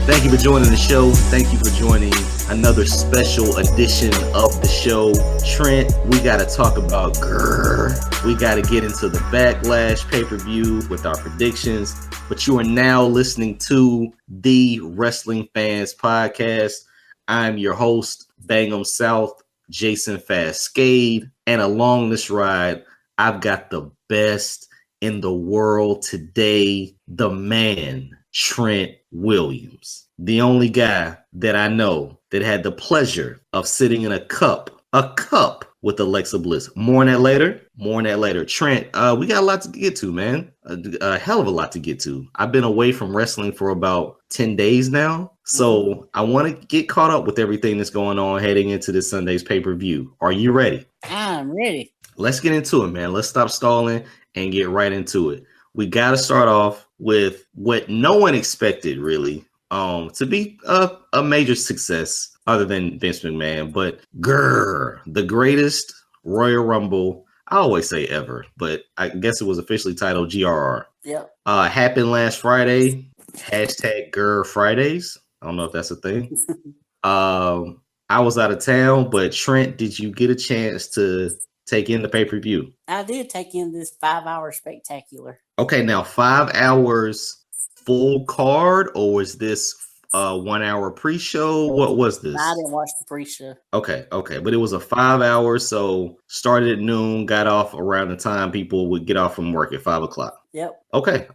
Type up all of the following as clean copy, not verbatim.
Thank you for joining the show. Thank you for joining another special edition of the show. Trent, we got to talk about GRR. We got to get into the Backlash pay-per-view with our predictions. But you are now listening to the Wrestling Fans Podcast. I'm your host, BangEm South, Jason Fastkade. And along this ride, I've got the best in the world today, the man, Trent Williams, the only guy that I know that had the pleasure of sitting in a cup with Alexa Bliss. More on that later. Trent, we got a lot to get to, man. A hell of a lot to get to. I've been away from wrestling for about 10 days now, so I want to get caught up with everything that's going on heading into this Sunday's pay-per-view. Are you ready? I'm ready. Let's get into it, man. Let's stop stalling and get right into it. We got to start off with what no one expected, really, to be a major success other than Vince McMahon. But GRR, the greatest Royal Rumble, I always say ever, but I guess it was officially titled GRR. Yep. Happened last Friday. Hashtag GRR Fridays. I don't know if that's a thing. I was out of town, but Trent, did you get a chance to take in the pay-per-view? I did take in this 5-hour spectacular. Okay, now 5 hours full card, or was this 1 hour pre-show? What was this? I didn't watch the pre-show. Okay, but it was a 5 hours, so started at noon, got off around the time people would get off from work at 5 o'clock. Yep. Okay.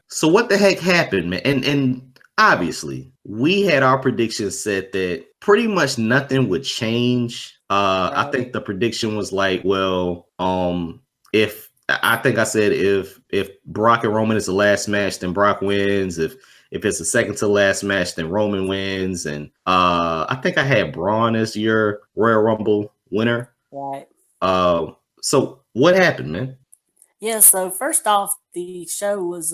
So what the heck happened, man? And obviously, we had our predictions set that pretty much nothing would change. Right. I think the prediction was like, well, if Brock and Roman is the last match, then Brock wins. If it's the second to last match, then Roman wins. And I think I had Braun as your Royal Rumble winner. Right. So what happened, man? Yeah, so first off, the show was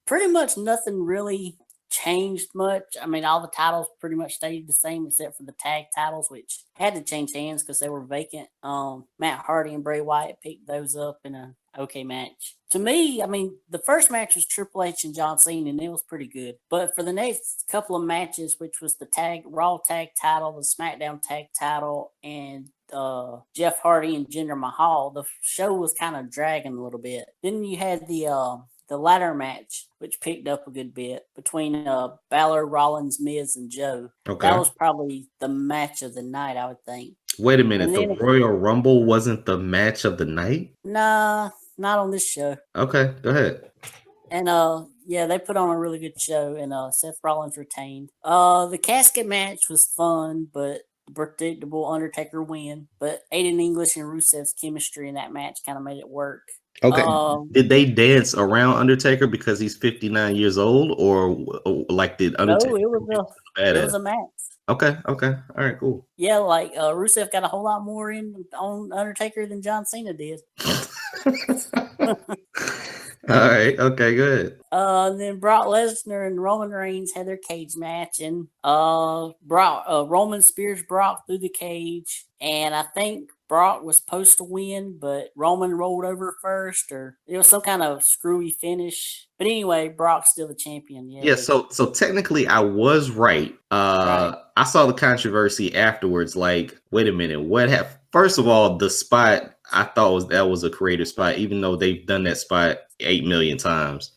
pretty much nothing really changed much. I mean, all the titles pretty much stayed the same except for the tag titles, which had to change hands because they were vacant. Matt Hardy and Bray Wyatt picked those up in a okay match. To me, I mean, the first match was Triple H and John Cena, and it was pretty good. But for the next couple of matches, which was the Raw tag title, the SmackDown tag title, and Jeff Hardy and Jinder Mahal, the show was kind of dragging a little bit. Then you had the ladder match, which picked up a good bit between Balor, Rollins, Miz, and Joe. Okay. That was probably the match of the night, I would think. Wait a minute, the Royal Rumble wasn't the match of the night? Nah, not on this show. Okay, go ahead. And yeah, they put on a really good show, and Seth Rollins retained. The casket match was fun, but predictable Undertaker win. But Aiden English and Rusev's chemistry in that match kind of made it work. Okay. Did they dance around Undertaker because he's 59 years old, or like did Undertaker? No, it was a match. Okay. All right, cool. Yeah, like Rusev got a whole lot more in on Undertaker than John Cena did. All right. Okay, good. Then Brock Lesnar and Roman Reigns had their cage match, and Roman spears Brock through the cage, and I think Brock was supposed to win, but Roman rolled over first, or it was some kind of screwy finish. But anyway, Brock's still the champion. Yeah. So technically, I was right. Right. I saw the controversy afterwards. Like, wait a minute, what happened? First of all, the spot I thought that was a creative spot, even though they've done that spot 8 million times.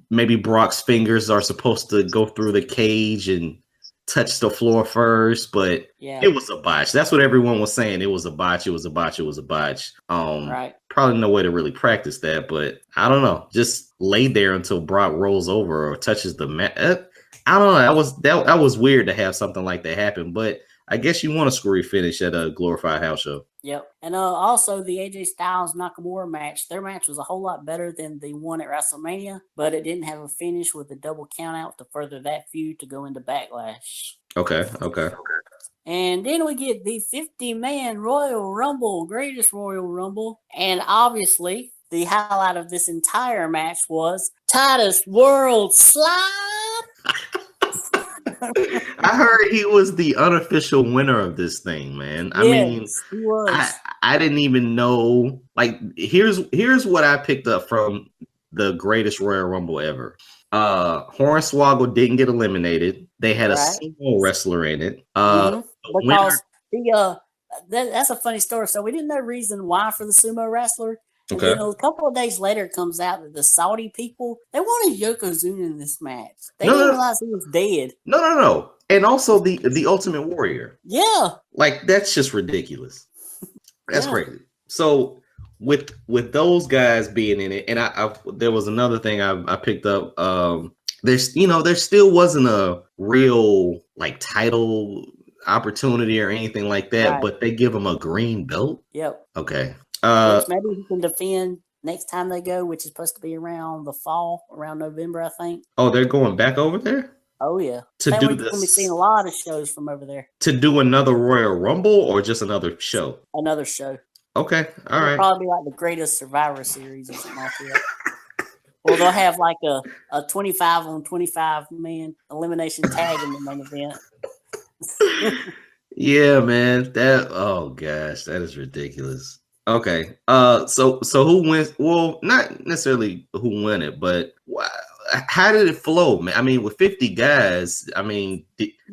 Maybe Brock's fingers are supposed to go through the cage and touch the floor first, but it was a botch. That's what everyone was saying. It was a botch. Right. Probably no way to really practice that, but I don't know. Just lay there until Brock rolls over or touches the mat. I don't know. That was weird to have something like that happen, but I guess you want a screwy finish at a glorified house show. Yep. And also the AJ Styles Nakamura match, their match was a whole lot better than the one at WrestleMania, but it didn't have a finish with a double count out to further that feud to go into Backlash. Okay. And then we get the 50-man Royal Rumble, greatest Royal Rumble. And obviously, the highlight of this entire match was Titus World Slide. I heard he was the unofficial winner of this thing, man. I mean, he was. I didn't even know. Like, here's what I picked up from the greatest Royal Rumble ever. Hornswoggle didn't get eliminated. They had a sumo wrestler in it. Because that's a funny story. So we didn't know reason why for the sumo wrestler. And then a couple of days later, it comes out that the Saudi people, they wanted Yokozuna in this match. They didn't realize he was dead. No. And also the Ultimate Warrior. Yeah. Like, that's just ridiculous. That's crazy. So with those guys being in it, and I there was another thing I picked up. There still wasn't a real like title opportunity or anything like that, but they give him a green belt. Yep. Okay. Which maybe he can defend next time they go, which is supposed to be around the fall, around November, I think. Oh, they're going back over there? Oh, yeah. To do this. We're going to be seeing a lot of shows from over there. To do another Royal Rumble or just another show? Another show. Okay. All right. Probably like the Greatest Survivor Series or something like that. Or they'll have like a 25 on 25 man elimination tag in the main event. Yeah, man. Oh gosh, that is ridiculous. Okay. So who wins? Well, not necessarily who won it, but how did it flow, man? I mean, with 50 guys, I mean,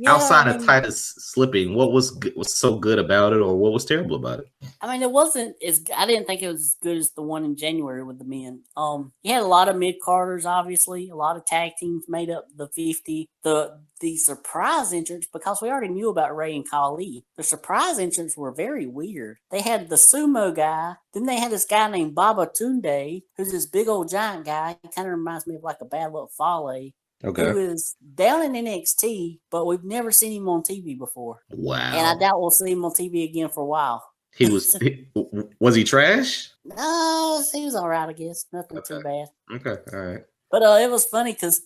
outside of Titus slipping, what was so good about it, or what was terrible about it? I mean, it wasn't I didn't think it was as good as the one in January with the men. You had a lot of mid-carders, obviously, a lot of tag teams made up the 50. The surprise entrance, because we already knew about Ray and Khali, the surprise entrants were very weird. They had the sumo guy, then they had this guy named Baba Tunde, who's this big old giant guy. He kind of reminds me of like a Bad Luck Fale. Okay. Who is down in NXT, but we've never seen him on TV before. Wow. And I doubt we'll see him on TV again for a while. Was he trash? No, he was all right, I guess. Nothing too bad. Okay, all right. But it was funny because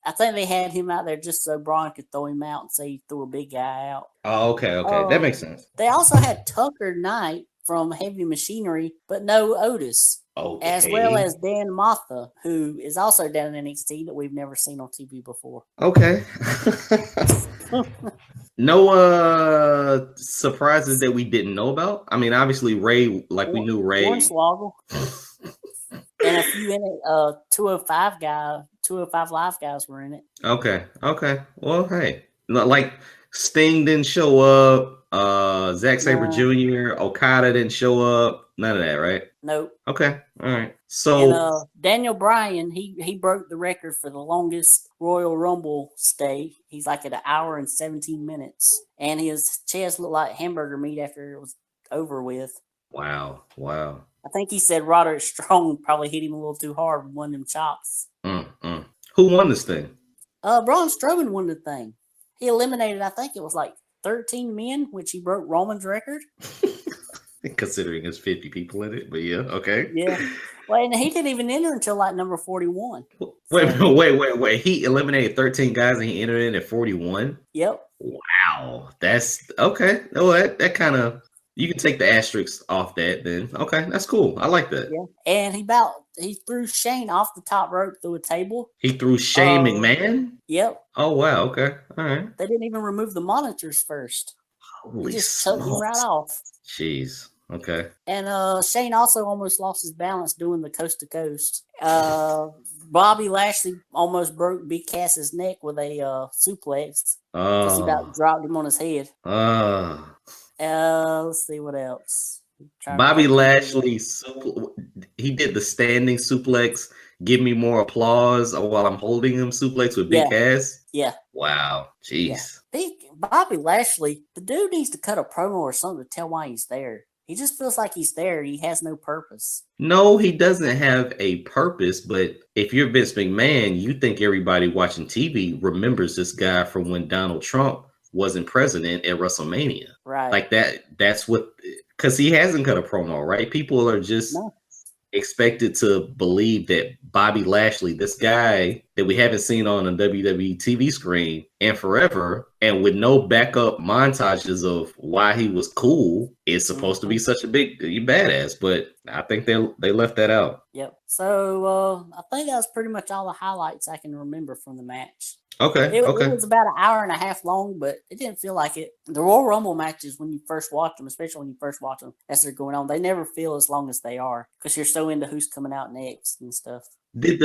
I think they had him out there just so Braun could throw him out and say he threw a big guy out. Oh, okay. That makes sense. They also had Tucker Knight from Heavy Machinery, but no Otis. Okay. As well as Dan Matha, who is also down in NXT that we've never seen on TV before. Okay. No surprises that we didn't know about. I mean, obviously Ray, like we knew Ray. Hornswoggle. And a few in it, 205 Live guys were in it. Okay. Well, hey, like Sting didn't show up. Zack Sabre Jr., Okada didn't show up. None of that, right? Nope. Okay. All right. So and, Daniel Bryan, he broke the record for the longest Royal Rumble stay. He's like at 1 hour and 17 minutes. And his chest looked like hamburger meat after it was over with. Wow. I think he said Roderick Strong probably hit him a little too hard with one of them chops. Who won this thing? Braun Strowman won the thing. He eliminated, I think it was like 13 men, which he broke Roman's record. Considering there's 50 people in it, but yeah, okay. Yeah. Well, and he didn't even enter until like number 41. Wait. He eliminated 13 guys and he entered in at 41? Yep. Wow. That's okay. Well, that kind of, you can take the asterisks off that then. Okay, that's cool. I like that. Yeah. And he threw Shane off the top rope through a table. He threw Shane McMahon? Yep. Oh, wow. Okay. All right. They didn't even remove the monitors first. Holy He just took him right off. Jeez. Okay. And Shane also almost lost his balance doing the coast to coast. Bobby Lashley almost broke Big Cass's neck with a suplex. Because he about dropped him on his head. Let's see what else. Bobby Lashley, he did the standing suplex. Give me more applause while I'm holding him suplex with Big Cass. Yeah. Wow. Jeez. Yeah. Bobby Lashley, the dude needs to cut a promo or something to tell why he's there. He just feels like he's there. He has no purpose. No, he doesn't have a purpose. But if you're Vince McMahon, you think everybody watching TV remembers this guy from when Donald Trump wasn't president at WrestleMania. Right. Like that. That's what because he hasn't cut a promo, right? People are just No. expected to believe that Bobby Lashley, this guy that we haven't seen on a WWE TV screen in forever, and with no backup montages of why he was cool, is supposed to be such a big badass. But I think they left that out. Yep. So I think that was pretty much all the highlights I can remember from the match. Okay. It Okay. was about an hour and a half long, but it didn't feel like it. The Royal Rumble matches, when you first watch them, especially when you first watch them as they're going on, they never feel as long as they are because you're so into who's coming out next and stuff. Did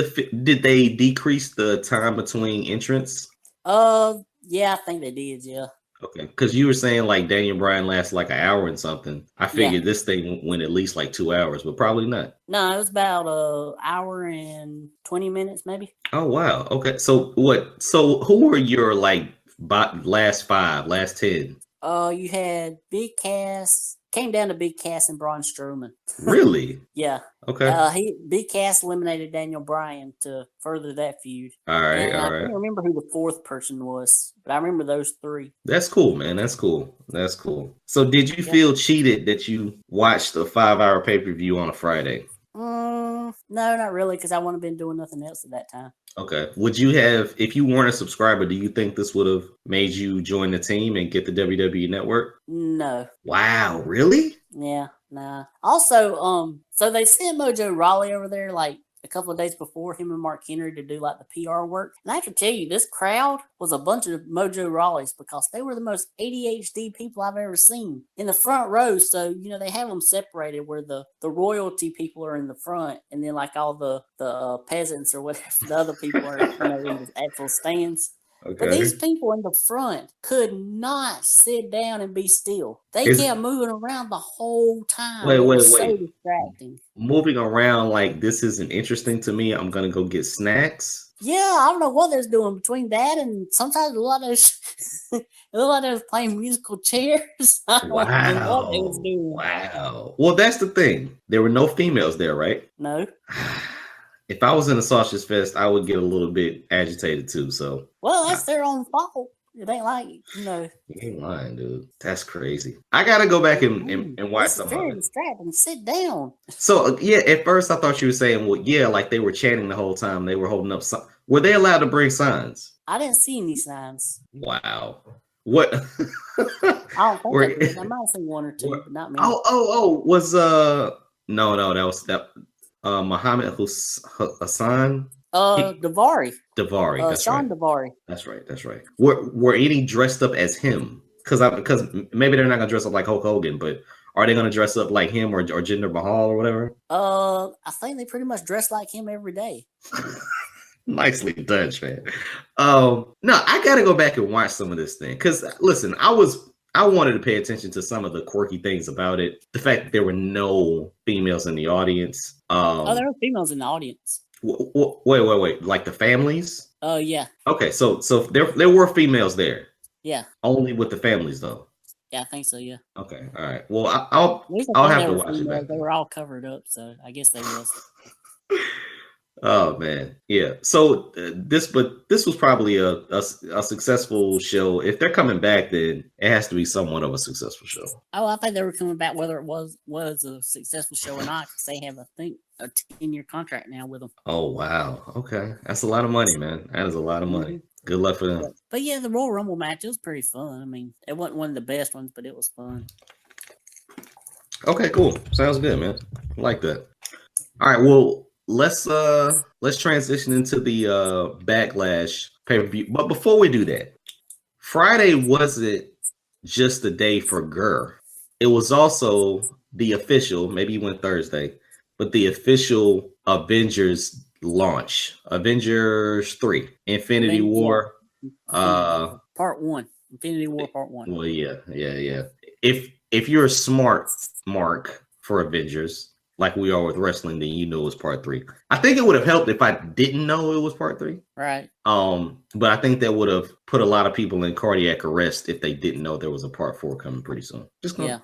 they decrease the time between entrants? Yeah, I think they did. Yeah. Okay, because you were saying like Daniel Bryan lasts like an hour and something. I figured this thing went at least like 2 hours, but probably not. No, it was about an hour and 20 minutes, maybe. Oh wow. Okay, so what? So who were your like last 10? You had Big Cass. Came down to Big Cass and Braun Strowman. Really? Yeah. Okay. Big Cass eliminated Daniel Bryan to further that feud. All right. And all I right. can't remember who the fourth person was, but I remember those three. That's cool, man. That's cool. That's cool. So did you feel cheated that you watched a 5-hour pay-per-view on a Friday? No, not really, because I wouldn't have been doing nothing else at that time. Okay. Would you have, if you weren't a subscriber, do you think this would have made you join the team and get the WWE Network? No. Wow, really? Yeah, nah. Also, so they sent Mojo Rawley over there like a couple of days before him and Mark Henry to do like the PR work. And I can tell you, this crowd was a bunch of Mojo Rawleys because they were the most ADHD people I've ever seen in the front row. So, they have them separated where the royalty people are in the front and then like all the peasants or whatever, the other people are in the actual stands. Okay. But these people in the front could not sit down and be still. They kept moving around the whole time. Wait. So distracting. Moving around like this isn't interesting to me. I'm gonna go get snacks. Yeah, I don't know what they're doing between that and sometimes a lot of those playing musical chairs. I don't know what they was doing. Wow. Well, that's the thing. There were no females there, right? No. If I was in a sausage fest, I would get a little bit agitated too. So, well, that's their own fault. It ain't like You ain't lying, dude. That's crazy. I gotta go back and watch some of it. Very distracting. Sit down. So yeah, at first I thought you were saying, well, yeah, like they were chanting the whole time. They were holding up. Were they allowed to bring signs? I didn't see any signs. Wow. What? I don't think I might have seen one or two, but not many. Was no, that was Muhammad Hassan. Daivari. That's Sean right. Daivari. That's right. Were any dressed up as him? Because maybe they're not gonna dress up like Hulk Hogan, but are they gonna dress up like him or Jinder Mahal or whatever? I think they pretty much dress like him every day. Nicely done, man. No, I gotta go back and watch some of this thing. Because listen, I wanted to pay attention to some of the quirky things about it. The fact that there were no females in the audience. There were females in the audience. Wait. Like the families? Oh, yeah. Okay, so there were females there. Yeah. Only with the families, though. Yeah, I think so, yeah. Okay, all right. Well, I'll have to watch it back. They were all covered up, so I guess they was. Oh man, yeah. So this was probably a successful show. If they're coming back, then it has to be somewhat of a successful show. Oh, I think they were coming back whether it was a successful show or not, because they have a 10-year contract now with them. Oh wow, okay, that's a lot of money, man. That is a lot of money. Good luck for them. But yeah, the Royal Rumble match, it was pretty fun. I mean, it wasn't one of the best ones, but it was fun. Okay, cool. Sounds good, man. I like that. All right, well. Let's transition into the Backlash pay-per-view. But before we do that, Friday wasn't just a day for GRR. It was also the official, maybe you went Thursday, but the official Avengers launch. Avengers 3, Infinity War. Part 1. Infinity War Part 1. Well, yeah. If you're smart, Mark, for Avengers, like we are with wrestling, then you know it was part 3. I think it would have helped if I didn't know it was part 3. Right. But I think that would have put a lot of people in cardiac arrest if they didn't know there was a part 4 coming pretty soon. Just gonna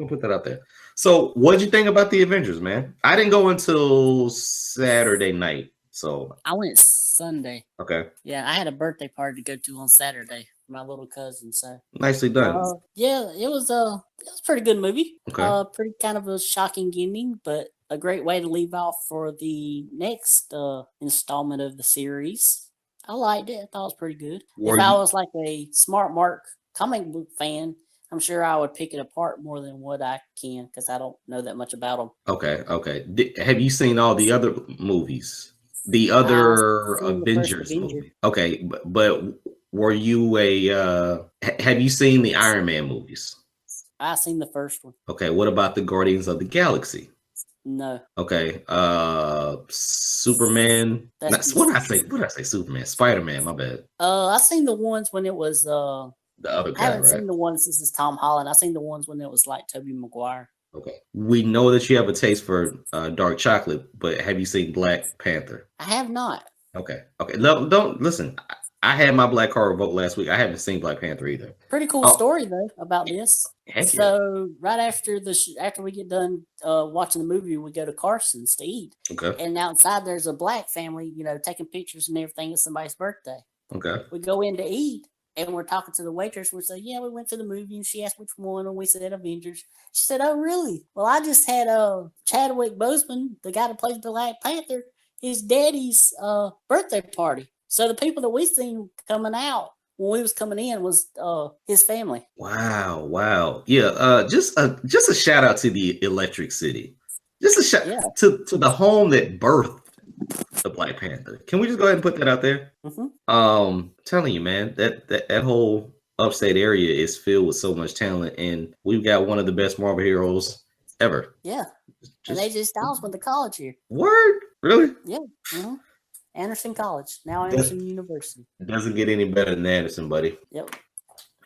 put that out there. So what'd you think about the Avengers, man? I didn't go until Saturday night. So I went Sunday. Okay. Yeah, I had a birthday party to go to on Saturday. my little cousin. So nicely done. yeah, it was a pretty good movie. Okay. Pretty kind of a shocking ending, but a great way to leave off for the next installment of the series. I liked it. I thought it was pretty good. If I was like a Smart Mark comic book fan, I'm sure I would pick it apart more than what I can because I don't know that much about them. Okay. Have you seen all the other movies? The other Avengers movie? Okay, but were you have you seen the Iron Man movies? I seen the first one. Okay, what about the Guardians of the Galaxy? No. Okay, Superman. What did I say? Superman, Spider-Man. My bad. I seen the ones when it was the other guy. I haven't seen the ones since it's Tom Holland. I seen the ones when it was like Tobey Maguire. Okay, we know that you have a taste for dark chocolate, but have you seen Black Panther? I have not. Okay. No, don't listen. I had my black card vote last week. I haven't seen Black Panther either. Pretty cool story though about this. So right after after we get done watching the movie, we go to Carson's to eat. Okay. And outside there's a black family, taking pictures and everything. It's somebody's birthday. Okay. We go in to eat, and we're talking to the waitress. We say, "Yeah, we went to the movie," and she asked which one, and we said Avengers. She said, "Oh, really? Well, I just had Chadwick Boseman, the guy that plays Black Panther, his daddy's birthday party. So the people that we seen coming out when we was coming in was his family." Wow. Yeah. Just a shout out to the Electric City. Just a shout to the home that birthed the Black Panther. Can we just go ahead and put that out there? Mm-hmm. Telling you, man, that whole upstate area is filled with so much talent, and we've got one of the best Marvel heroes ever. Yeah. And AJ Styles went to college here. Word? Really? Yeah. Mm-hmm. Anderson College, now Anderson University. Doesn't get any better than Anderson, buddy. Yep.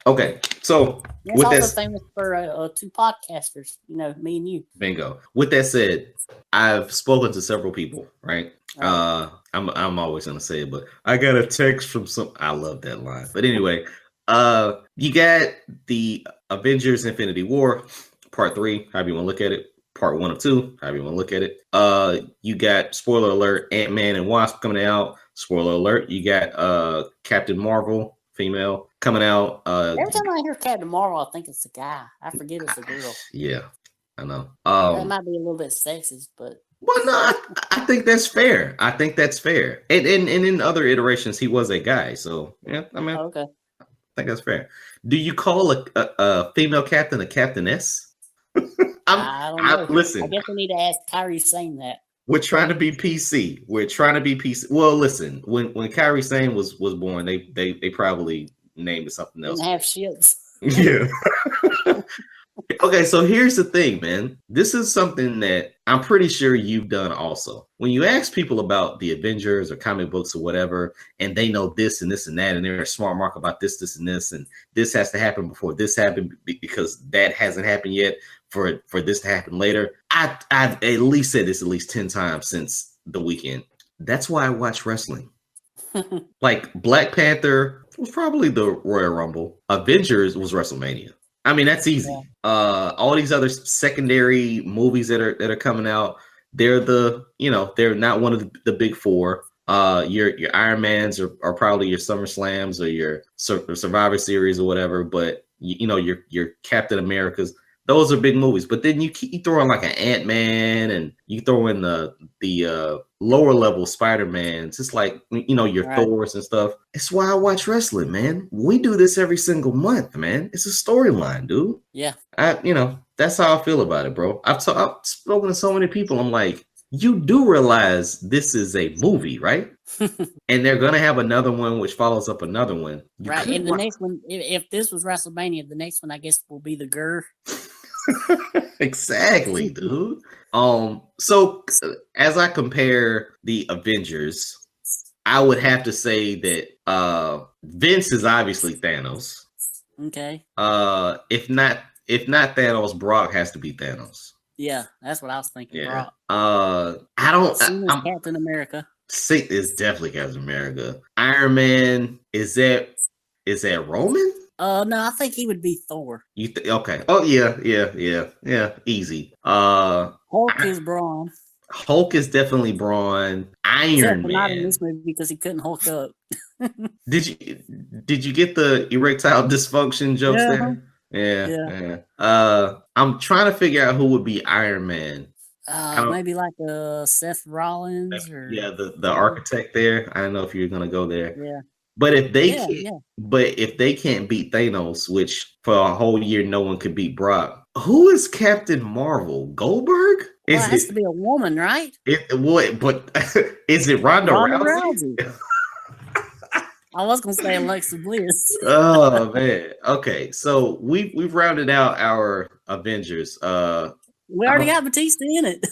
Okay, so it's also famous for two podcasters, me and you. Bingo. With that said, I've spoken to several people, right? I'm always gonna say it, but I got a text from some. I love that line. But anyway, you got the Avengers: Infinity War, Part 3. However you want to look at it. Part 1 of 2, however you want to look at it. You got, spoiler alert, Ant-Man and Wasp coming out. Spoiler alert, you got Captain Marvel, female, coming out. Every time I hear Captain Marvel, I think it's a guy. I forget it's a girl. Yeah, I know. That might be a little bit sexist, but... Well, no, I think that's fair. And in other iterations, he was a guy. So, yeah, I mean, okay. I think that's fair. Do you call a female captain a captainess? I don't know. Listen, I guess we need to ask Kyrie Sane that. We're trying to be PC. Well, listen, when Kyrie Sane was born, they probably named it something else. Didn't have ships. Yeah. Okay, so here's the thing, man. This is something that I'm pretty sure you've done also. When you ask people about the Avengers or comic books or whatever, and they know this and this and that, and they're a smart mark about this and this, and this has to happen before this happened because that hasn't happened yet for this to happen later. I've at least said this at least 10 times since the weekend. That's why I watch wrestling. Like Black Panther was probably the Royal Rumble. Avengers was WrestleMania. I mean, that's easy. Yeah. All these other secondary movies that are coming out, they're they're not one of the big four. Your Iron Mans are probably your SummerSlams or your Survivor Series or whatever. But your Captain Americas, those are big movies. But then you throw in like an Ant-Man and you throw in the lower level Spider-Mans. It's like your Thors and stuff. It's why I watch wrestling, man. We do this every single month, man. It's a storyline, dude. Yeah. That's how I feel about it, bro. I've spoken to so many people. I'm like, you do realize this is a movie, right? And they're gonna have another one which follows up another one. Right. And the next one, if this was WrestleMania, the next one I guess will be the GRR. Exactly, dude. So as I compare the Avengers, I would have to say that Vince is obviously Thanos. Okay. If not Thanos, Brock has to be Thanos. Yeah, that's what I was thinking. Yeah. Brock. I'm Captain America. It's definitely Captain America. Iron Man, is that Roman? No, I think he would be Thor. Okay. Oh yeah. Easy. Hulk is Braun. Hulk is definitely Braun. Iron Man. Not in this movie because he couldn't Hulk up. Did you get the erectile dysfunction jokes Yeah, there? Yeah, yeah. yeah. I'm trying to figure out who would be Iron Man. I don't. Maybe like Seth Rollins or Yeah, the something. architect there. I don't know if you're gonna go there. Yeah, But if they yeah, can't, yeah. but if they can't beat Thanos, which for a whole year no one could beat Brock, who is Captain Marvel? Goldberg? Well, it Is has it to be a woman, right? what? But is it Ronda Ronda Rousey? Rousey. I was gonna say Alexa Bliss. Oh man. Okay, so we've rounded out our Avengers. We I already don't. got Batista in it.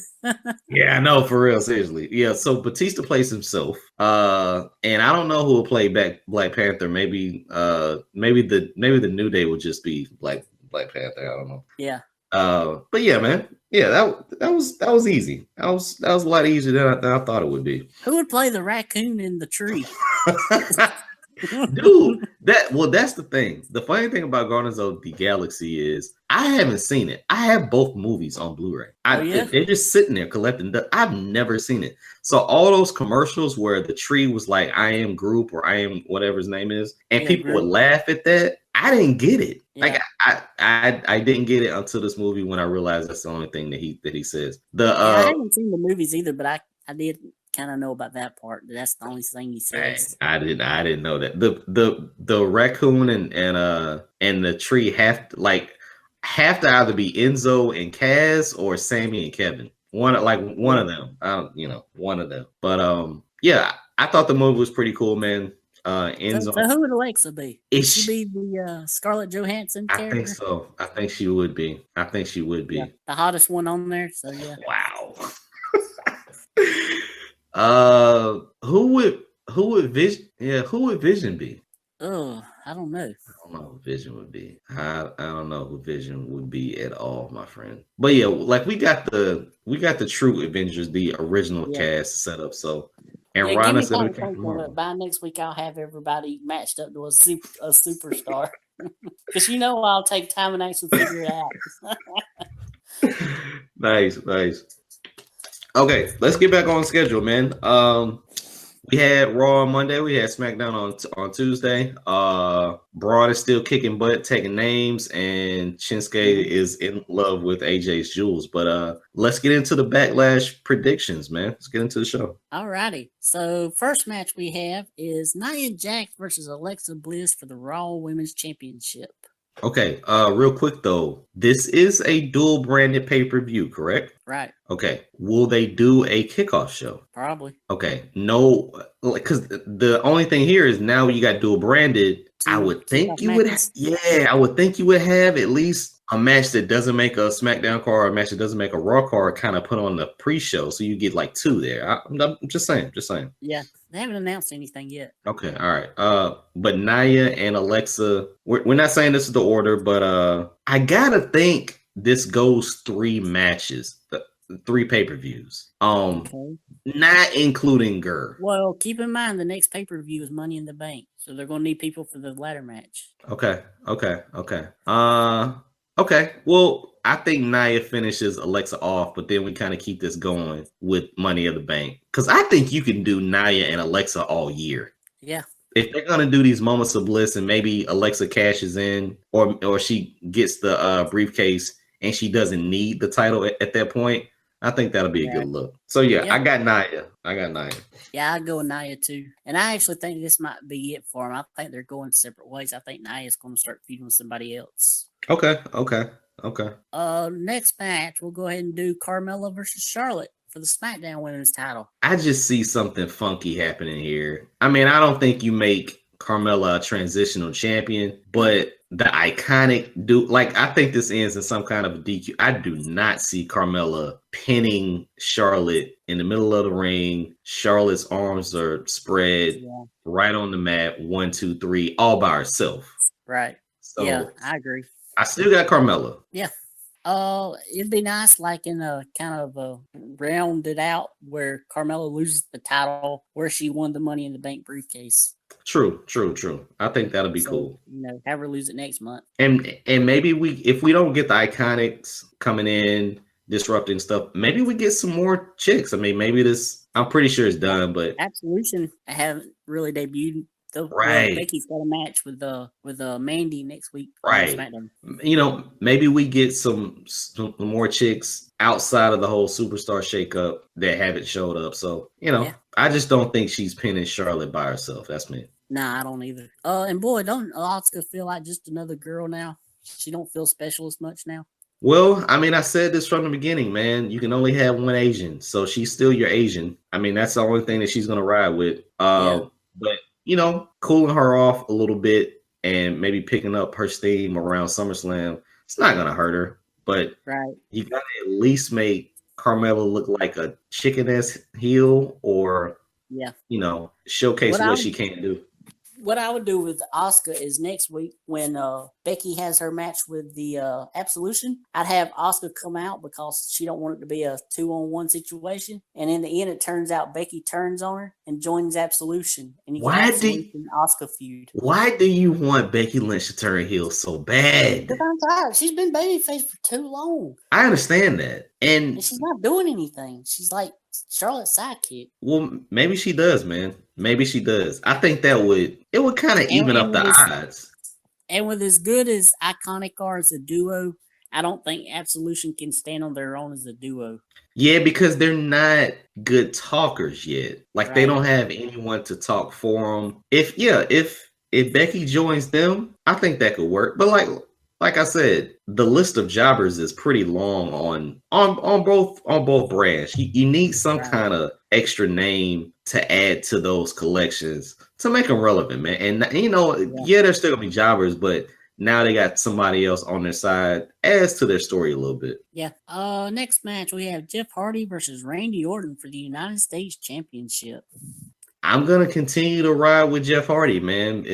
Yeah, I know for real, seriously. Yeah, so Batista plays himself. And I don't know who will play back Black Panther. Maybe the New Day will just be Black Panther. I don't know. Yeah. But yeah, man. Yeah, that was easy. That was a lot easier than I thought it would be. Who would play the raccoon in the tree? Dude, that's the thing. The funny thing about Guardians of the Galaxy is I haven't seen it. I have both movies on Blu-ray. Oh, yeah? They're just sitting there collecting dust. I've never seen it. So all those commercials where the tree was like I am Group or I am whatever his name is, and Yeah, people would Groot. laugh at that. I didn't get it. Like Yeah. I didn't get it until this movie when I realized that's the only thing that he says. Yeah, I haven't seen the movies either, but I did kind of know about that part. That's the only thing he says. I didn't know that. The raccoon and the tree have to either be Enzo and Kaz or Sammy and Kevin. One of them. One of them. But yeah, I thought the movie was pretty cool, man. So who would Alexa be? Would she be the Scarlett Johansson I character? think so. I think she would be. Yeah, the hottest one on there. So yeah. Wow. Who would Vision be? Oh, I don't know. I don't know who Vision would be. I don't know who Vision would be at all, my friend. But yeah, like we got the true Avengers, the original cast set up. So and Yeah, give Rana me said we time to think of it. By next week, I'll have everybody matched up to a superstar. Because I'll take time and actually figure it out. Nice. Okay, let's get back on schedule, man. We had Raw on Monday. We had SmackDown on Tuesday. Braun is still kicking butt, taking names, and Shinsuke is in love with AJ's jewels. But let's get into the Backlash predictions, man. Let's get into the show. Alrighty. So first match we have is Nia Jax versus Alexa Bliss for the Raw Women's Championship. Okay, real quick though, this is a dual branded pay-per-view, correct? Right. Okay, will they do a kickoff show? Probably. Okay, no, because the only thing here is now you got dual branded. I would think you would, I would think you would have at least a match that doesn't make a SmackDown card, or a match that doesn't make a Raw card, kind of put on the pre-show, so you get like two there. I'm just saying. Yeah, they haven't announced anything yet. Okay, all right. But Nia and Alexa, we're not saying this is the order, but I gotta think this goes 3 matches, 3 pay-per-views. Okay. Not including GRR. Well, keep in mind the next pay-per-view is Money in the Bank, so they're going to need people for the ladder match. Okay. Okay. Well, I think Nia finishes Alexa off, but then we kind of keep this going with Money in the Bank, because I think you can do Nia and Alexa all year. Yeah. If they're gonna do these moments of bliss and maybe Alexa cashes in, or she gets the briefcase and she doesn't need the title at that point, I think that'll be a good look. So yeah, I got Nia. Yeah, I'd go with Nia too. And I actually think this might be it for them. I think they're going separate ways. I think Nia's going to start feuding with somebody else. Okay. Next match, we'll go ahead and do Carmella versus Charlotte for the SmackDown Women's title. I just see something funky happening here. I mean, I don't think you make Carmella a transitional champion, but the Iconic I think this ends in some kind of a DQ. I do not see Carmella pinning Charlotte in the middle of the ring. Charlotte's arms are spread right on the mat, 1, 2, 3, all by herself. Right. So, yeah, I agree. I still got Carmella. Yeah. It'd be nice, like in a kind of a rounded out where Carmella loses the title, where she won the Money in the Bank briefcase. True. I think that'll be cool. Have her lose it next month. And maybe if we don't get the Iconics coming in disrupting stuff, maybe we get some more chicks. I mean, maybe I'm pretty sure it's done, but Absolution haven't really debuted Right. Becky's got a match with Mandy next week on Right. SmackDown. You know, maybe we get some more chicks outside of the whole superstar shakeup that haven't showed up. So, you know, I just don't think she's pinning Charlotte by herself. That's me. Nah, I don't either. And boy, don't Asuka feel like just another girl now? She don't feel special as much now. Well, I mean, I said this from the beginning, man. You can only have one Asian, so she's still your Asian. I mean, that's the only thing that she's gonna ride with. But you know, cooling her off a little bit and maybe picking up her steam around SummerSlam, it's not gonna hurt her. But you gotta at least make Carmella look like a chicken-ass heel, or you know, showcase what she can do. What I would do with Asuka is next week when Becky has her match with the Absolution, I'd have Asuka come out because she don't want it to be a 2-on-1 situation. And in the end, it turns out Becky turns on her and joins Absolution. And you get Absolution Asuka feud. Why do you want Becky Lynch to turn heel so bad? Because I'm tired. She's been babyface for too long. I understand that. And she's not doing anything. She's like Charlotte's sidekick. Well, maybe she does, man. Maybe she does. I think it would kind of even up the odds. And with as good as Iconic are as a duo, I don't think Absolution can stand on their own as a duo. Yeah, because they're not good talkers yet. Like they don't have anyone to talk for them. If Becky joins them, I think that could work. But like I said, the list of jobbers is pretty long on both brands. You need some kind of extra name to add to those collections to make them relevant, man. And you know, they're still gonna be jobbers, but now they got somebody else on their side, adds to their story a little bit. Yeah. Next match we have Jeff Hardy versus Randy Orton for the United States Championship. I'm gonna continue to ride with Jeff Hardy, man.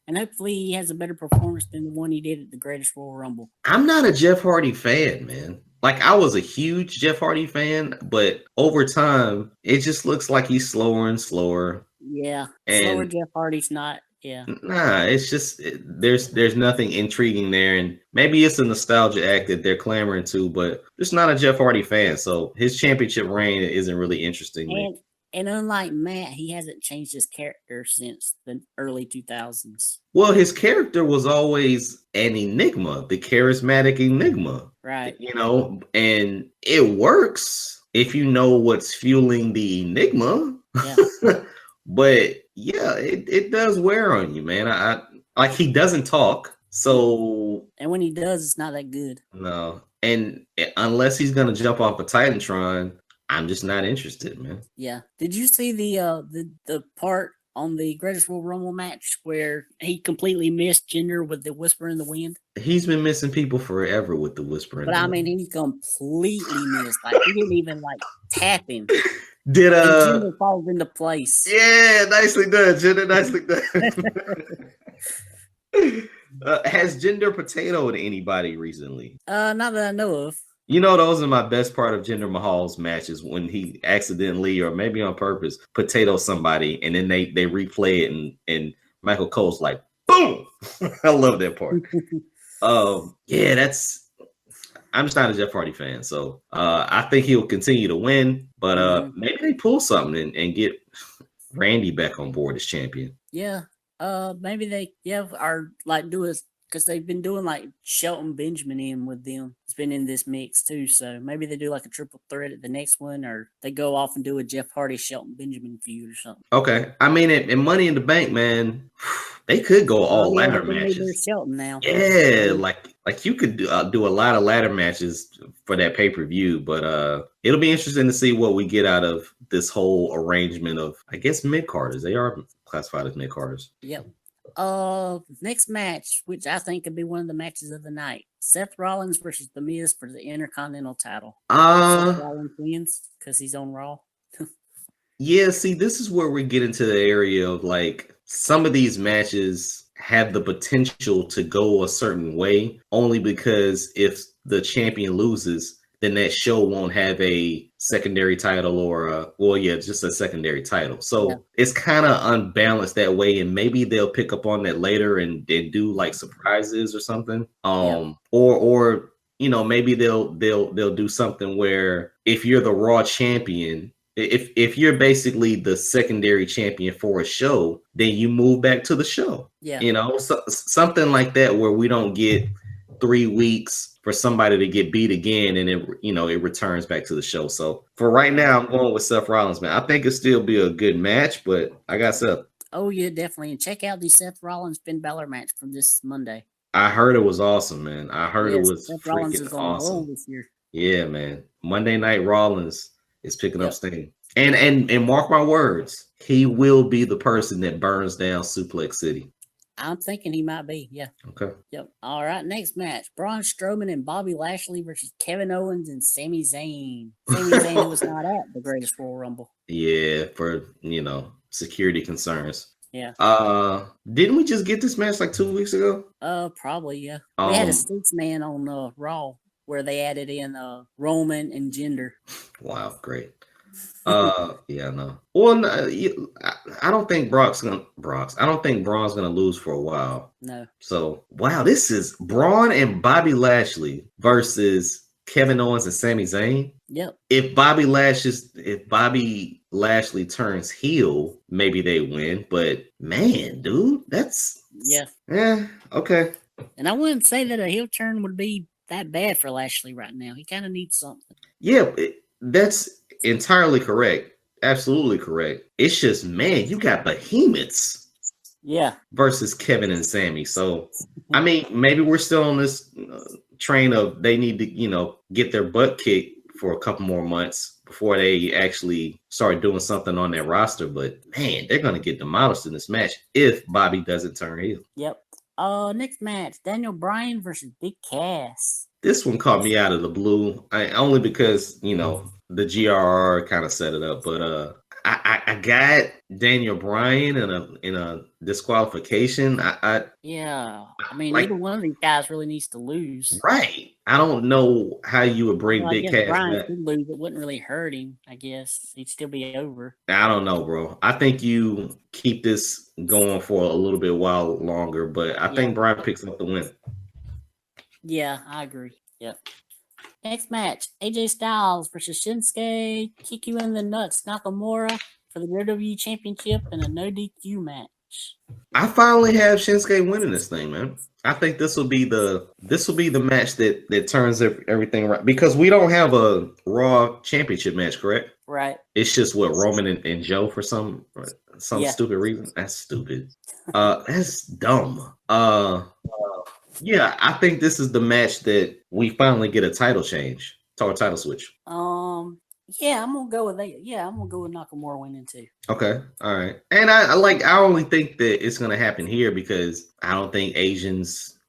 And hopefully he has a better performance than the one he did at the Greatest Royal Rumble. I'm not a Jeff Hardy fan, man. Like, I was a huge Jeff Hardy fan, but over time, it just looks like he's slower and slower. Yeah, slower Jeff Hardy's not. Yeah. Nah, it's just there's nothing intriguing there, and maybe it's a nostalgia act that they're clamoring to, but just not a Jeff Hardy fan. So his championship reign isn't really interesting. And unlike Matt, he hasn't changed his character since the early 2000s. Well, his character was always an enigma, the charismatic enigma. Right. You know, and it works if you know what's fueling the enigma. Yeah. But yeah, it does wear on you, man. I like he doesn't talk. So and when he does, it's not that good. No. And unless he's gonna jump off a Titantron, I'm just not interested, man. Yeah. Did you see the part on the Greatest Royal Rumble match where he completely missed Jinder with the Whisper in the Wind? He's been missing people forever with the Whisper in the Wind. But I mean, he completely missed. Like he didn't even tap him. Did Jinder falls into place? Yeah, nicely done, Jinder. Nicely done. Has Jinder potatoed anybody recently? Not that I know of. You know, those are my best part of Jinder Mahal's matches, when he accidentally or maybe on purpose potato somebody and then they replay it and Michael Cole's like, boom. I love that part. Yeah, I'm just not a Jeff Hardy fan, so I think he'll continue to win, but maybe they pull something and get Randy back on board as champion. Yeah, maybe they are do a, because they've been doing Shelton Benjamin in with them. It's been in this mix too, so maybe they do a triple threat at the next one, or they go off and do a Jeff Hardy Shelton Benjamin feud or something. Okay, I mean, in Money in the Bank, man, they could go all ladder matches. Shelton now. Yeah, like you could do a lot of ladder matches for that pay-per-view, but it'll be interesting to see what we get out of this whole arrangement of, I guess, mid-carders. They are classified as mid-carders. Yep. Next match, which I think could be one of the matches of the night: Seth Rollins versus The Miz for the Intercontinental title. Seth Rollins wins because he's on Raw. Yeah, see, this is where we get into the area of some of these matches have the potential to go a certain way, only because if the champion loses, then that show won't have a secondary title or just a secondary title. So it's kind of unbalanced that way, and maybe they'll pick up on that later and do surprises or something. Or maybe they'll do something where if you're the Raw champion If you're basically the secondary champion for a show, then you move back to the show. Yeah. Something like that where we don't get 3 weeks for somebody to get beat again and it returns back to the show. So for right now, I'm going with Seth Rollins, man. I think it'll still be a good match, but I got Seth. Oh yeah, definitely. And check out the Seth Rollins Finn Balor match from this Monday. I heard it was awesome, man. I heard it was Seth Rollins is freaking on the roll awesome. this year. Yeah, man. Monday Night Rollins is picking up steam. And mark my words, he will be the person that burns down Suplex City. I'm thinking he might be, yeah. Okay. Yep. All right, next match. Braun Strowman and Bobby Lashley versus Kevin Owens and Sami Zayn. Sami Zayn was not at the Greatest Royal Rumble. Yeah, for, security concerns. Yeah. Didn't we just get this match like 2 weeks ago? Probably, yeah. We had a 6-man on Raw where they added in Roman and Jinder. Wow, great. Yeah, no. Well, I don't think Braun's gonna lose for a while. No. So wow, this is Braun and Bobby Lashley versus Kevin Owens and Sami Zayn. Yep. If Bobby Lashley turns heel, maybe they win. But man, dude, that's okay. And I wouldn't say that a heel turn would be that bad for Lashley right now. He kind of needs something. Yeah, that's entirely correct. Absolutely correct. It's just, man, you got behemoths. Yeah. Versus Kevin and Sami. So, I mean, maybe we're still on this train of they need to, get their butt kicked for a couple more months before they actually start doing something on their roster. But man, they're going to get demolished in this match if Bobby doesn't turn heel. Yep. Next match, Daniel Bryan versus Big Cass. This one caught me out of the blue, only because, the GRR kind of set it up. But I got Daniel Bryan in a disqualification. I mean, neither one of these guys really needs to lose. Right. I don't know how you would bring Big Cass Bryan back. could lose. It wouldn't really hurt him, I guess. He'd still be over. I don't know, bro. I think you keep this going for a little bit while longer, but I think Bryan picks up the win. Yeah, I agree. Yep. Next match, AJ Styles versus Shinsuke Kick You in the Nuts Nakamura for the WWE Championship in a no DQ match. I finally have Shinsuke winning this thing, man. I think this will be the match that turns everything right, because we don't have a Raw Championship match, correct? Right. It's just what Roman and Joe for some stupid reason. That's stupid. That's dumb. Yeah, I think this is the match that we finally get a title change, or title switch. Yeah, I'm gonna go with that. Yeah, I'm gonna go with Nakamura winning too. Okay, all right. And I only think that it's gonna happen here because I don't think Asians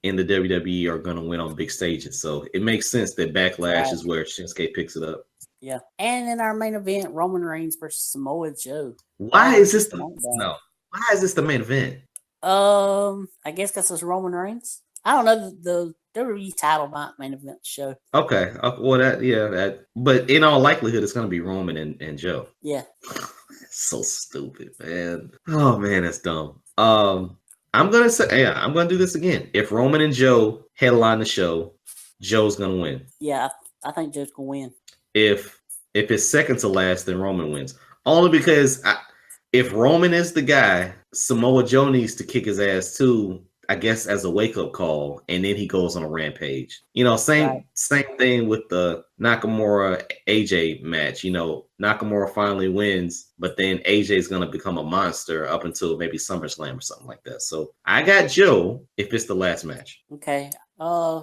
in the WWE are gonna win on big stages. So it makes sense that Backlash is where Shinsuke picks it up. Yeah, and in our main event, Roman Reigns versus Samoa Joe. Why is this the main event? I guess because it's Roman Reigns. I don't know, the WWE title might main event show. Okay. Well, but in all likelihood, it's going to be Roman and Joe. Yeah. So stupid, man. Oh man, that's dumb. I'm gonna do this again. If Roman and Joe headline the show, Joe's gonna win. Yeah, I think Joe's gonna win. If it's second to last, then Roman wins. Only because if Roman is the guy, Samoa Joe needs to kick his ass too, I guess, as a wake-up call, and then he goes on a rampage. Same thing with the Nakamura AJ match. Nakamura finally wins, but then AJ is going to become a monster up until maybe SummerSlam or something like that. So I got Joe if it's the last match. Okay.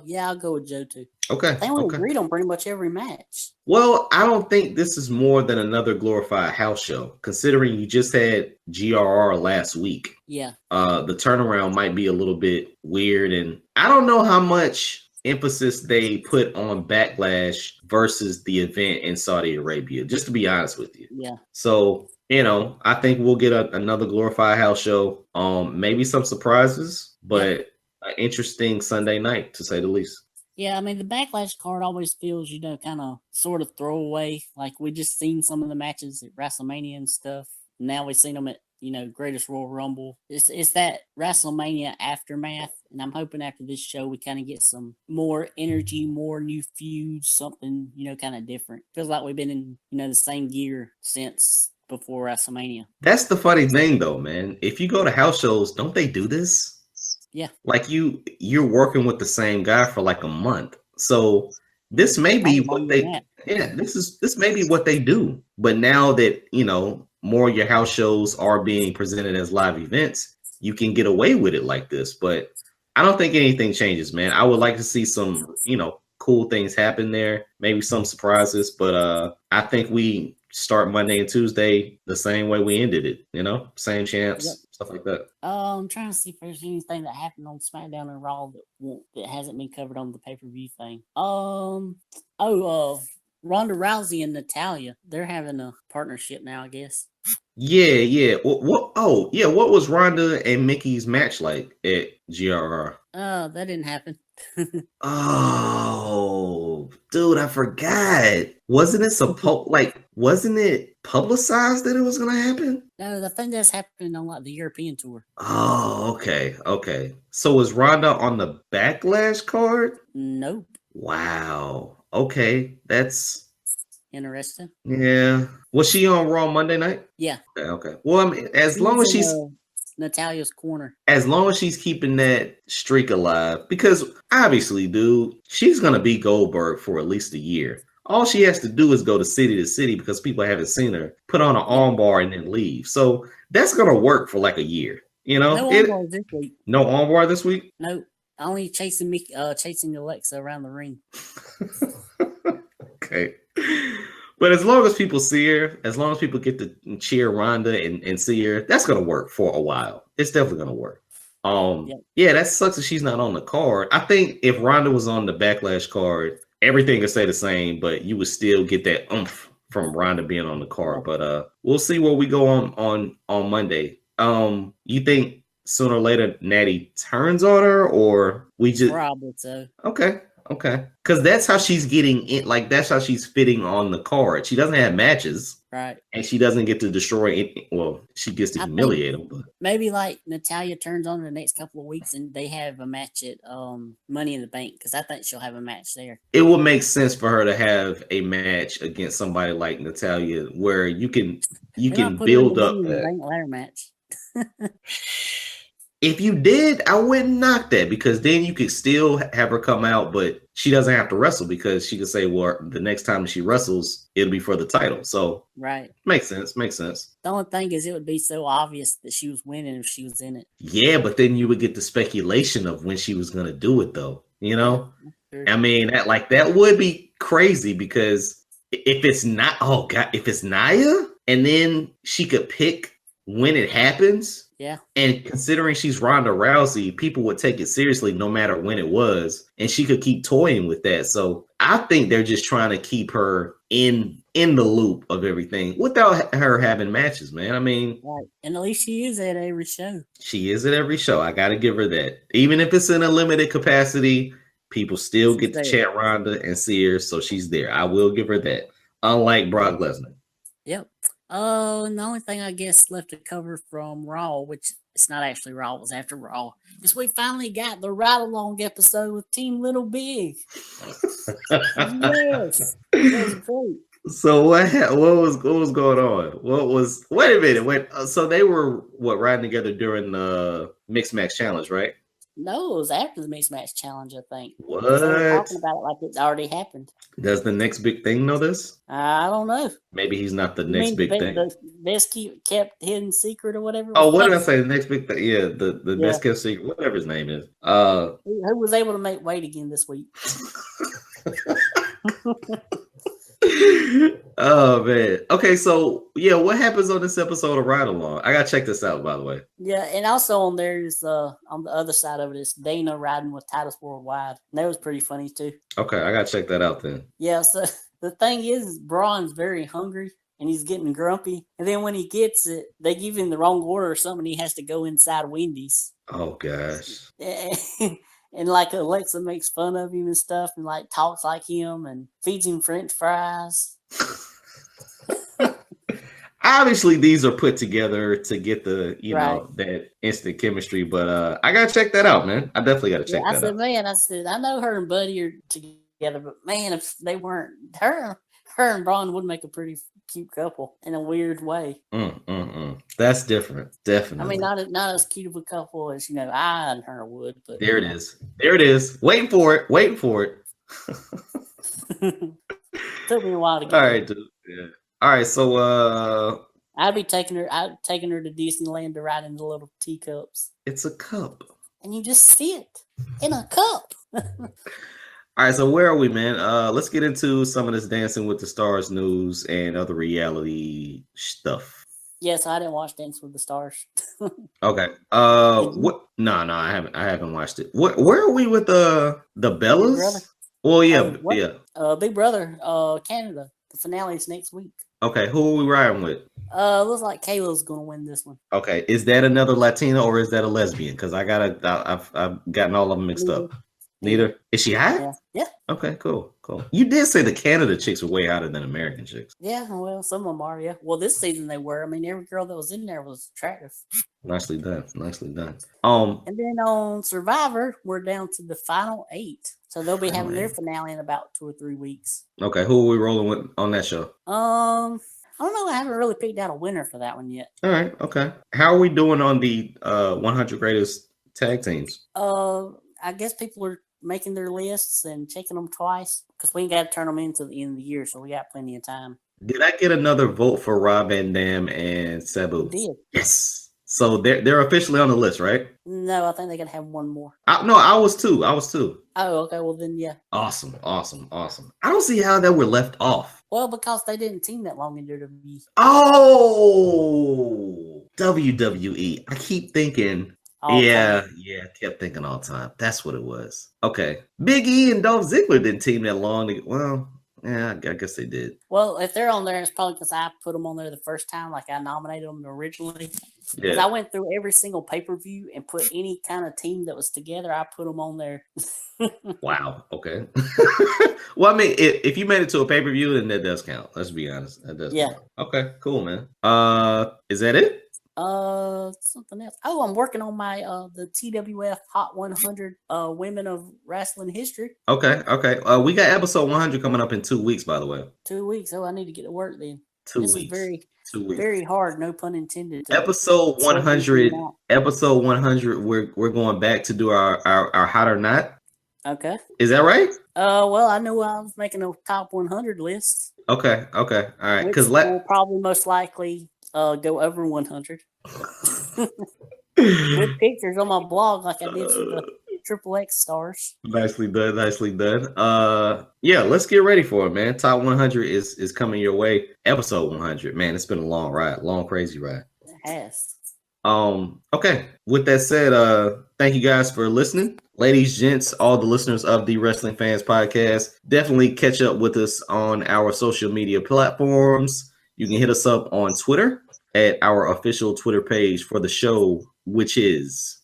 Yeah, I'll go with Joe too. Okay. They only agreed on pretty much every match. Well, I don't think this is more than another glorified house show, considering you just had GRR last week. Yeah. The turnaround might be a little bit weird, and I don't know how much emphasis they put on Backlash versus the event in Saudi Arabia, just to be honest with you. Yeah. So, I think we'll get another glorified house show. Maybe some surprises, but an interesting Sunday night, to say the least. Yeah, I mean, the Backlash card always feels, kind of sort of throwaway. Like, we just seen some of the matches at WrestleMania and stuff. Now we've seen them at Greatest Royal Rumble. It's that WrestleMania aftermath, and I'm hoping after this show we kind of get some more energy, more new feuds, something kind of different. Feels like we've been in the same gear since before WrestleMania. That's the funny thing, though, man. If you go to house shows, don't they do this? Yeah. Like you're working with the same guy for like a month, so this may be what they. Yeah, this may be what they do. But now that more of your house shows are being presented as live events, you can get away with it like this. But I don't think anything changes, man. I would like to see some cool things happen there, maybe some surprises. But I think we start Monday and Tuesday the same way we ended it, same champs, stuff like that. I'm trying to see if there's anything that happened on SmackDown and Raw that hasn't been covered on the pay-per-view thing. Ronda Rousey and Natalya, they're having a partnership now, I guess. Yeah. What was Ronda and Mickey's match like at GRR? That didn't happen. Oh, dude, I forgot. Wasn't it publicized that it was gonna happen? No, I think that's happening on like the European tour. Oh, okay. So was Ronda on the Backlash card? Nope. Wow. Okay, that's interesting. Yeah. Was she on Raw Monday night? Yeah. Okay. Well, I mean, as long as she's Natalya's corner. As long as she's keeping that streak alive, because obviously, dude, she's gonna be Goldberg for at least a year. All she has to do is go to city because people haven't seen her, put on an armbar and then leave. So that's gonna work for like a year. No armbar this week. No armbar this week? No. Only chasing Alexa around the ring. Okay. But as long as people see her, as long as people get to cheer Ronda and see her, that's gonna work for a while. It's definitely gonna work. Yeah, that sucks that she's not on the card. I think if Ronda was on the Backlash card, everything would stay the same, but you would still get that oomph from Ronda being on the card. But we'll see where we go on Monday. You think sooner or later Natty turns on her, or we just probably so? Okay. Because that's how she's getting in. Like, that's how she's fitting on the card. She doesn't have matches. Right. And she doesn't get to destroy it. Well, she gets to humiliate them. But maybe like Natalya turns on in the next couple of weeks and they have a match at Money in the Bank, because I think she'll have a match there. It would make sense for her to have a match against somebody like Natalya where you can build up that. Bank ladder match. If you did, I wouldn't knock that, because then you could still have her come out, but she doesn't have to wrestle, because she could say, well, the next time she wrestles, it'll be for the title. So right. Makes sense. The only thing is it would be so obvious that she was winning if she was in it. Yeah, but then you would get the speculation of when she was going to do it, though. Sure. I mean, that would be crazy, because if it's not, if it's Nia, and then she could pick when it happens. Yeah. And considering she's Ronda Rousey, people would take it seriously no matter when it was. And she could keep toying with that. So I think they're just trying to keep her in the loop of everything without her having matches, man. I mean, right. And at least she is at every show. She is at every show. I got to give her that. Even if it's in a limited capacity, people still get to chat Ronda and see her. So she's there. I will give her that. Unlike Brock Lesnar. Yep. And the only thing I guess left to cover from Raw, which it's not actually Raw, it was after Raw, is we finally got the ride-along episode with Team Little Big. Yes, that was great. So what was going on? Wait a minute. So they were riding together during the Mixed Match Challenge, right? No, it was after the Mixed Match Challenge, I think. What? They were talking about it like it's already happened. Does the next big thing know this? I don't know. Maybe he's not the next big thing. The best kept hidden secret or whatever. Oh, what did I say? The next big thing? Yeah, the best kept secret, whatever his name is. Who was able to make weight again this week? Oh man. Okay, so yeah, what happens on this episode of Ride Along? I gotta check this out, by the way. Yeah, and also on there is on the other side of it is Dana riding with Titus Worldwide. And that was pretty funny too. Okay, I gotta check that out then. Yeah, so the thing is Braun's very hungry and he's getting grumpy. And then when he gets it, they give him the wrong order or something. He has to go inside Wendy's. Oh gosh. And like Alexa makes fun of him and stuff and like talks like him and feeds him French fries. Obviously, these are put together to get the, Right. that instant chemistry. But I gotta check that out, man. I definitely gotta check I that said, out. man, I know her and Buddy are together, but man, if they weren't, her and Braun would make a pretty cute couple in a weird way. That's different, I definitely. mean, not as cute of a couple as I and her would, but There it is. There it is. Waiting for it. Waiting for it. Took me a while to get All there. right, dude. Yeah. All right. So I'd taking her to Disneyland to ride in the little teacups, it's a cup. and you just sit in a cup. All right, so where are we, man? Let's get into some of this Dancing with the Stars news and other reality stuff. Yes, I didn't watch Dance with the Stars. Okay. Did you? What? No, I haven't. I haven't watched it. Where are we with the Bellas? Brother? Well, yeah, What? yeah. Big Brother, Canada. The finale is next week. Okay, who are we riding with? Looks like Kayla's gonna win this one. Okay, is that another Latina or is that a lesbian? Because I've gotten all of them mixed up. Neither. Is she hot? Yeah. Okay, cool. You did say the Canada chicks were way hotter than American chicks. Yeah, well, some of them are, yeah. Well, this season they were. I mean, every girl that was in there was attractive. Nicely done. And then on Survivor, we're down to the final 8. So they'll be having their finale in about 2 or 3 weeks. Okay, who are we rolling with on that show? I don't know. I haven't really picked out a winner for that one yet. All right, okay. How are we doing on the 100 greatest tag teams? I guess people are making their lists and checking them twice because we ain't got to turn them into the end of the year, so we got plenty of time. Did I get another vote for Rob Van Dam and Sabu? You did. Yes. So they're officially on the list, right? No, I think they're gonna have one more. No, I was too. Oh, okay. Well, then, yeah. Awesome. I don't see how that were left off. Well, because they didn't team that long in WWE. Oh, WWE. I keep thinking. I kept thinking all the time. That's what it was. Okay. Big E and Dolph Ziggler didn't team that long. Well, yeah, I guess they did. Well, if they're on there, it's probably because I put them on there the first time, like I nominated them originally. Because I went through every single pay-per-view and put any kind of team that was together, I put them on there. Wow. Okay. Well, I mean, if you made it to a pay-per-view, then that does count. Let's be honest. That does count. Okay, cool, man. Is that it? Something else. Oh, I'm working on my the TWF Hot 100 Women of Wrestling History. Okay. We got episode 100 coming up in 2 weeks, by the way. 2 weeks. Oh, I need to get to work then. 2 weeks. This is very 2 weeks. Very hard, no pun intended. Episode 100. Episode 100. We're going back to do our hot or not. Okay. Is that right? Well, I knew I was making a top 100 list. Okay. All right. Because we'll probably most likely go over 100 with pictures on my blog, like I did for the Triple X stars. Nicely done. Yeah, let's get ready for it, man. Top 100 is coming your way. Episode 100, man. It's been a long ride, crazy ride. It has. Okay. With that said, thank you guys for listening. Ladies, gents, all the listeners of the Wrestling Fans Podcast, definitely catch up with us on our social media platforms. You can hit us up on Twitter at our official Twitter page for the show, which is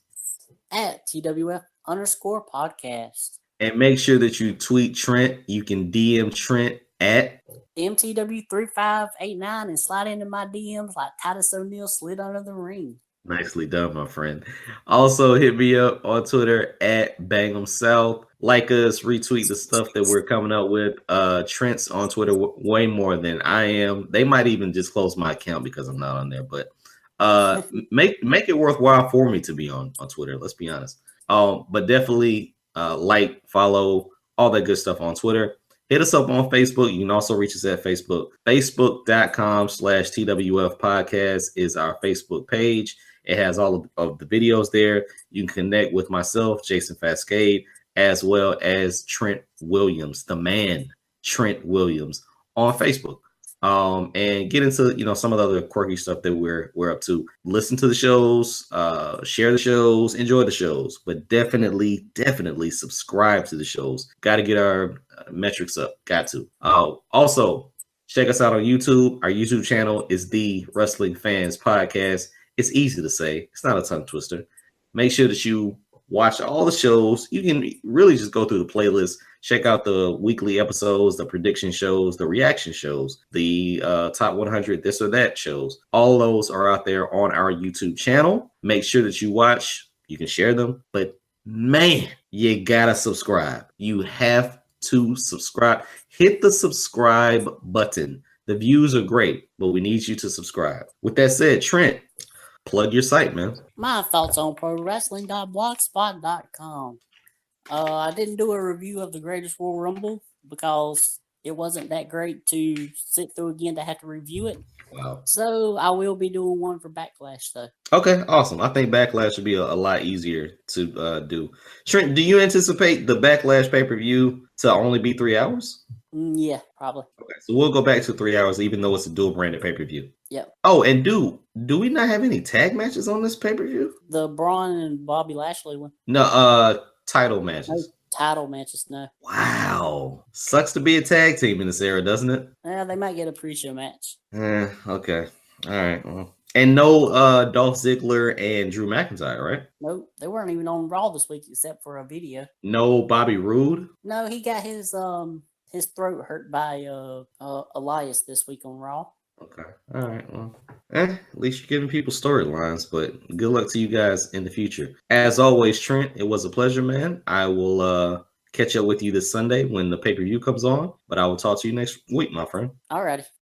at TWF_podcast. And make sure that you tweet Trent. You can DM Trent at MTW3589 and slide into my DMs like Titus O'Neil slid under the ring. Nicely done, my friend. Also, hit me up on Twitter at BangEm South. Like us, retweet the stuff that we're coming up with. Trent's on Twitter way more than I am. They might even just close my account because I'm not on there. But make it worthwhile for me to be on Twitter. Let's be honest. But definitely like, follow, all that good stuff on Twitter. Hit us up on Facebook. You can also reach us at Facebook. Facebook.com/TWF Podcast is our Facebook page. It has all of the videos there. You can connect with myself, Jason Fastkade, as well as Trent Williams, the man, Trent Williams, on Facebook. And get into some of the other quirky stuff that we're up to. Listen to the shows, share the shows, enjoy the shows, but definitely subscribe to the shows. Got to get our metrics up. Got to. Also, check us out on YouTube. Our YouTube channel is the Wrestling Fans Podcast. It's easy to say. It's not a tongue twister. Make sure that you watch all the shows. You can really just go through the playlist, check out the weekly episodes, the prediction shows, the reaction shows, the top 100 this or that shows. All those are out there on our YouTube channel. Make sure that you watch. You can share them, but man, you gotta subscribe. You have to subscribe. Hit the subscribe button. The views are great, but we need you to subscribe. With that said, Trent, plug your site, man. My thoughts on pro wrestling.blogspot.com. I didn't do a review of the Greatest Royal Rumble because it wasn't that great to sit through again to have to review it. Wow. So I will be doing one for Backlash, though. Okay, awesome. I think Backlash would be a lot easier to do. Trent, do you anticipate the Backlash pay-per-view to only be 3 hours? Yeah, probably. Okay, so we'll go back to 3 hours, even though it's a dual branded pay-per-view. Yep. Oh, and do we not have any tag matches on this pay-per-view? The Braun and Bobby Lashley one. No, title matches. No title matches, no. Wow. Sucks to be a tag team in this era, doesn't it? Yeah, they might get a pre-show match. Okay. All right. Well. And no Dolph Ziggler and Drew McIntyre, right? Nope, they weren't even on Raw this week except for a video. No Bobby Roode? No, he got his throat hurt by Elias this week on Raw. Okay. All right. Well, at least you're giving people storylines, but good luck to you guys in the future. As always, Trent, it was a pleasure, man. I will catch up with you this Sunday when the pay-per-view comes on, but I will talk to you next week, my friend. All righty.